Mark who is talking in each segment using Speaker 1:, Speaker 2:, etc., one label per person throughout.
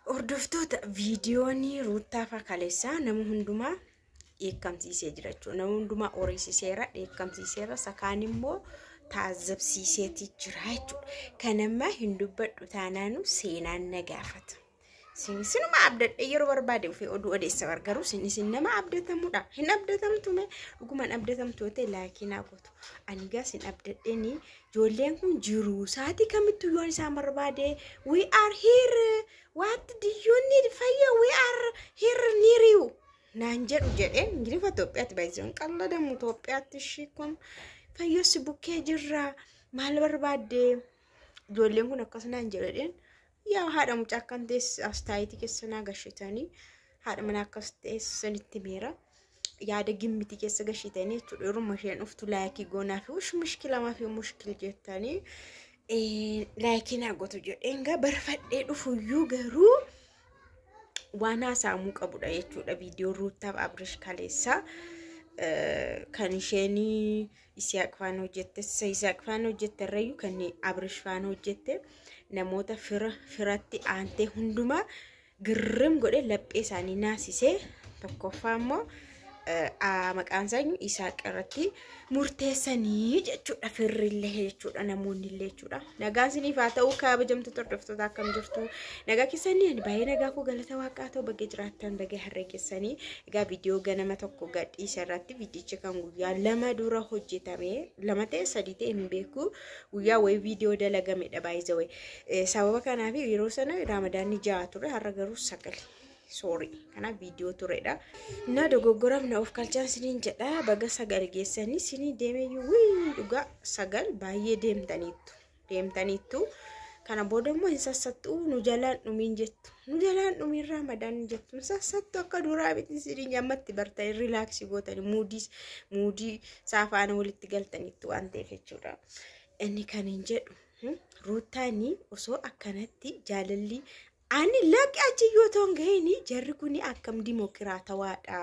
Speaker 1: Hordoftoota viidiyoonii Ruuttaafa kaleessaa nama hundumaa eekkamsiisee jira jechuudha. Nama hundumaa oriisiseera, eekkamsiiseera, sakaan immoo taazabsiiseeti jira jechuudha. Kanammaa hin dubbadhu taanaanu seenaan na gaafata. Sinuma abdadhe yeroo barbaade ofii oduu odeessa gargaaru sin nama abdatamudha. Hin abdatamtume dhugumaan abdatamtu ta'e laakiin gootu. Ani gaa sin abdadheeni ijoolleen kun jiru saati kamittuu yoon isaan barbaade we are here. What do you need fire? We are here near you. Naan jedhu jedheen Ingilifa Itoophiyaatti baay'isaan qalladamu Itoophiyaatti ishii kun fayyoosi bukkee jirra maal barbaadde ijoolleen kun akkas naan jedheen yaa haadha mucaa akkan teessi astaayitii keessa naa gashitanii haadha mana akkas teessanitti meera yaada gimmiti keessa gashitanii jechuudha yeroo masheen uftu laayikii goonaa fi ush mushkilamaa fi mushkil jettanii laayikii naa gootu jedheen gaa barfadhee dhufuyyuu garuu waan haasa'amuu qabudha jechuudha viidiyoo Ruuttaaf Abrish kaleessaa kan isheen Isiyaaq Faan hojjette Isiyaaq Faan hojjette irrayyuu kan Abrish Faan hojjette namoota firatti aantee hundumaa girrim godhe laphee isaanii naasisee tokkoffaa immoo maqaan isaanii Isaaq irratti murteessanii jechuudha firrillee jechuudha namoonni illee jechuudha nagaan siniif haa ta'u kabajamtu hordoftoota akkam jirtu nagaa keessanii ani baay'ee nagaa koo galata waaqaa ta'u baga jiraattan baga harree keessanii egaa viidiyoo ganama tokko gadhiisa irratti viidiyicha kan guyyaa lama dura hojjetame lama ta'e sadii ta'e hin beeku guyyaa wayi viidiyoo dalagamedha baay'ee sababa kanaaf yeroo sana raamadaanni 6 ture har'a garuu 9 sorry kana video turedha na dogoggoram na of kalchan sinin jedha baga 9 geessanii sini deemeeyu wi dhuga 9 baay'ee deemtaniittu kana boodammoo hin sassattu nu jalaan dhumiin jettu nu jalaan dhumiin Ramadaan jettu sassattu akka duraa biti sinin nyammatti bartanii relax gootanii moodii saafaana walitti galtaniittu waan ta'eef jechuudha inni kan hin jedhu Ruuttaani osoo akkanatti jaalalli ani laqi achi yoo tongeeni jarri kuni akkam dimokiraatawaadha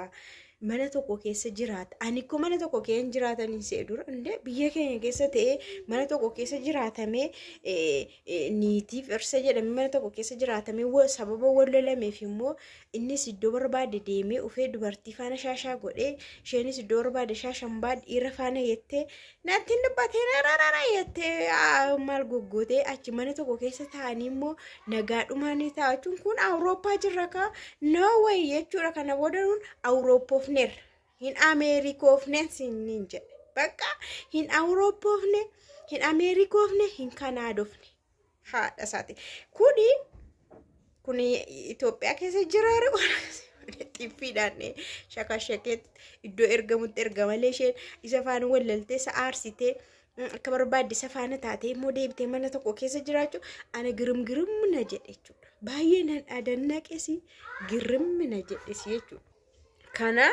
Speaker 1: mana tokko keessa jiraata ani ko mana tokko keessa jiraatanii seedura inde biyya keenya keessa ta'e mana tokko keessa jiraatame niitiif irsa jedhame mana tokko keessa jiraatame sababa wallolameef immoo innis iddoo barbaade deemee ufee dubartii faana shaashaa godhee isheenis iddoo barbaade shaashan baad dhiira faana yettee natti dubbatee rarara yettee maal goggootee achi mana tokko keessa taa'anii immoo nagaadhumaan taa'achuun kun Awurooppaa jirra ka no way jechuudha kana boodanuun Awurooppoof hin Ameerikoofne sinin jedhe bakka hin Awurooppofne hin Ameerikoofne hin Kanaadofne haadha isaati kuni Itoophiyaa keessa jiraare xiffiidhaan shakashakeet iddoo ergamutti ergamalee isheen isa faana wallaltee sa'aarsitee akka barbaadde isa faana taatee immoo deebitee mana tokko keessa jiraachuu ana girim na jedhe jechuudha baay'ee nan adannaqesi girim na jedhesi jechuudha kana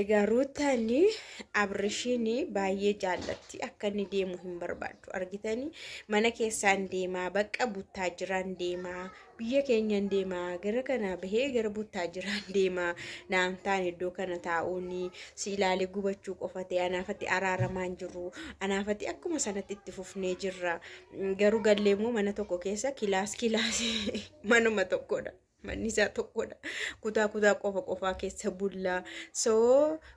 Speaker 1: egaa Ruuttaani Abrishiini baay'ee jaallatti akka inni deemu hin barbaadu argitanii mana keessaan deemaa bakka buttaa jiraan deemaa biyya keenyaan deemaa gara kana bahee gara buttaa jiraan deemaa naamtaan iddoo kana taa'uuni si ilaalee gubachuu qofate anaafatti araaramaan jiru anaafatti akkuma sanatti itti fufnee jirra garuu galleemmoo mana tokko keessa kilaas manuma tokkodha manisa tokkodha kutaa qofa keessa bulla so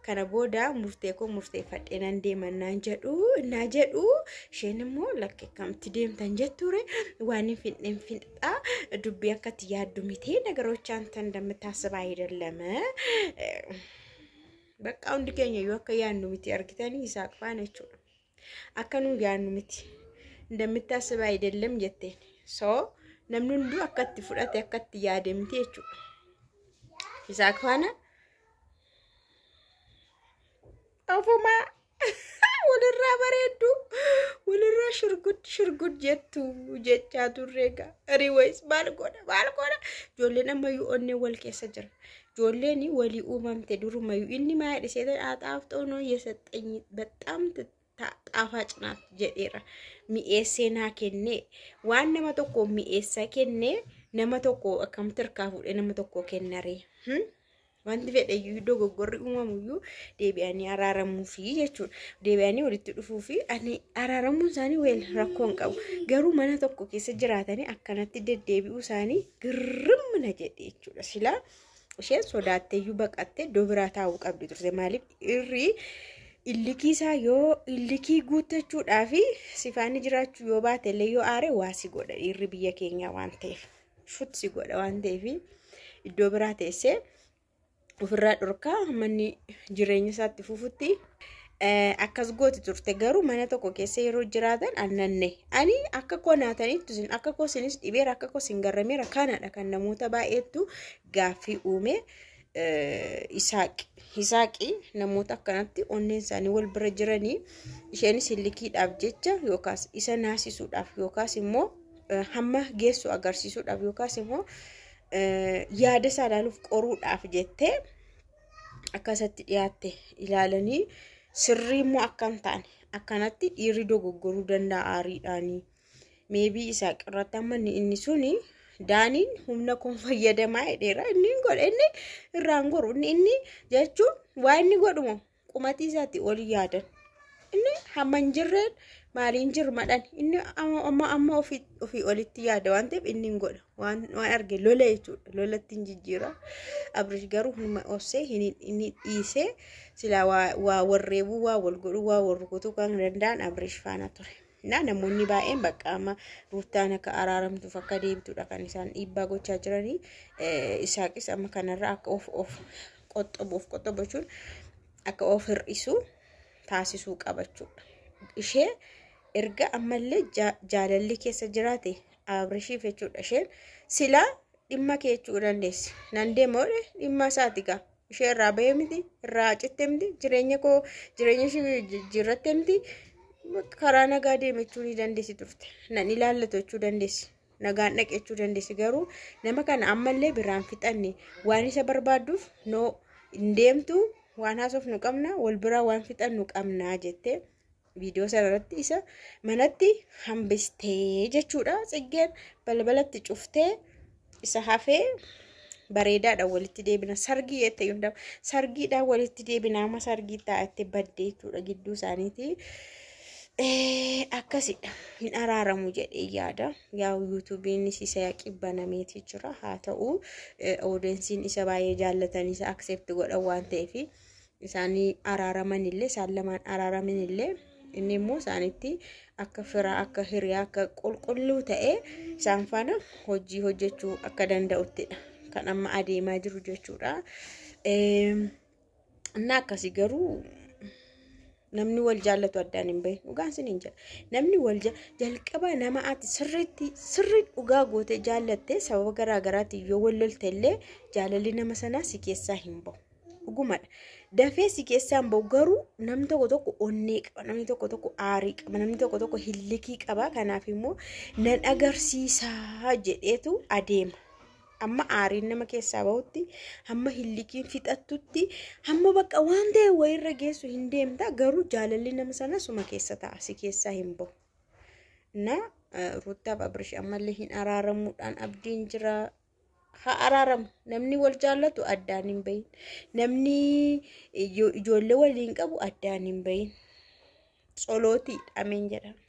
Speaker 1: kana booda murteeffadhee nan deemannaan jedhu isheen immoo lakke kamti deemtan jetture waan hin finxaa dubbii akkatti yaaddu miti nagarochaan tan እንደምታስበው አይደለም በቃ ሁndi keenya yoo akka yaannu miti argitanii Isaaq Faan jechuudha akka nu yaannu miti እንደምታስበው አይደለም jetteen so namni hunduu akkatti fudhate akkatti yaade miti jechuudha Isaaq Faana ofuma walirraa bareeddu walirraa shurgud jettu jechaa turreega anyways maal godha ijoolleen ammayyuu onnee wal keessa jira ijoolleen walii uumamte durumayyuu inni maa dhisee xaaxaafxoo noo yesaxxኝ በጣም ጣፋጭ ናት jedheera mi'eessee naa kennee waan nama tokko mi'eessa kennee nama tokko akkam tirkaa fuudhee nama tokko kennaree wanti fedhayyuu dogoggorri uumamuyyuu deebi'anii araaramuufi jechuudha. Deebi'anii walitti dhufuufi ani araaramuun isaanii weel rakkoo hin qabu. Garuu mana tokko keessa jiraatanii akkanatti deddeebi'uu isaanii girrimna jedhe jechuudha. Silaa isheen sodaatteeyyuu baqattee iddoo biraa taa'uu qabdi turte. Maaliif irri illikii isaa yoo illikii guuttachuudhaafi sifaanii jiraachuu yoo baate illee yoo aare waa si godha. Irri biyya keenyaa waan ta'eef shut si godha waan ta'eef iddoo biraa teessee ofirraa dhorkaa manni jireenya isaatti fufutti akkas gooti turte. Garuu mana tokko keessa yeroo jiraatan annanne ani akka koo naataniitu sin akka koo sinis dhibeera akka koo sin garrameera kanadha kan namoota baay'eetu gaaffii uume. Isaaqi namoota akkanatti onneen isaanii wal bira jiranii isheenis illikiidhaaf jecha yookaas isa naasisuudhaaf yookaas immoo hamma geessu agarsiisuudhaaf yookaas immoo yaada isaa ilaaluuf qoruudhaaf jettee akkasatti dhiyaatte ilaalanii sirrii immoo akkam ta'an akkanatti dhiirri dogoggoruu danda'a aariidhaanii. Meebii Isaaq irratti amma inni suni daaniin humna kun fayyadamaa jedheera inni godhe inni irraan goru inni jechuun waa inni godhumo qumatii isaatti oli yaadan inni hamma hin jirreen maaliin jirmadhan inni amma ofii olitti yaada waan ta'eef inni hin godha waan arge lola jechuudha. Lolatti hin jijjiira. Abrish garuu humna obsee inni dhiisee silaa waa warreebuu waa wal godhuu waa wal rukutuu kan danda'an Abrish faana ture. Namoonni baay'een bakka amma ruutaan akka araaramtuuf akka deebituudha kan isaan dhiibbaa gochaa jiranii. Isaaqis amma kanarraa akka of qoxxobachuun akka of hir'isu taasisuu qabachuudha. Ishee erga ammallee jaalalli keessa jiraate Abrishiif jechuudha. Isheen silaa dhimma kee jechuu dandeessi. Nan deemoodhe dhimma isaati gaa. Ishee irraa bahee miti irraa citte miti jireenya ishee jijjiirratte miti. Karaa nagaa deemechuu ni dandeessi turte. Nan ilaallatu jechuu dandeessi. Nagaan dhaqechuu dandeessi. Garuu nama kana ammallee biraan fixanne waan isa barbaaduuf noo hin deemtu waan haasofnu qabna wal biraa waan fixannu qabna jettee viidiyoo sanarratti isa manatti hambistee jechuudha. Tsiggeen balbalatti cuftee isa hafee bareedaadhaan walitti deebina sargii jettee yookiin sargiidhaan walitti deebina amma sargii taa'atte baddee jechuudha gidduu isaaniiti. Akkasidha hin araaramu jedhee yaada. Yaa yuutuubiin isa yaaqibanameeti jira. Haa ta'u odensiin isa baay'ee jaallatan isa accept godhan waan ta'eef isaanii araaraman illee isaan lamaan araaraman illee inni immoo isaanitti akka firaa akka hiriyaa akka qulqulluu ta'ee isaan faana hojii hojjechuu akka danda'uttidha kan amma adeemaa jiru jechuudha. Inni akkasii garuu namni wal jaallatu addaan hin bahin dhugaan siniin jedha. Namni wal jalqaba nama ati sirrii dhugaa goote jaallatte sababa garaagaraatiin yoo wal lolte illee jaalalli nama sanaa si keessaa hin bahu. Dhugumadha. Dafee si keessaa hin bahu garuu namni tokko onnee qaba, namni tokko aarii qaba, namni tokko hillikii qaba. Kanaaf immoo nan agarsiisaa jedheetu adeema. Amma aariin nama keessaa bahutti hamma hillikiin fixattutti hamma bakka waan ta'e wayirra geessu hin deemta. Garuu jaalalli nama sana suma keessa ta'a si keessaa hin bahu. Ruuttaaf Abrish ammallee hin araaramuudhaan abdiin jira. Haa araaramu namni wal jaallatu addaan hin bahin. Namni ijoollee waliin qabu addaan hin bahin. Tsolootii dhameen jedhama.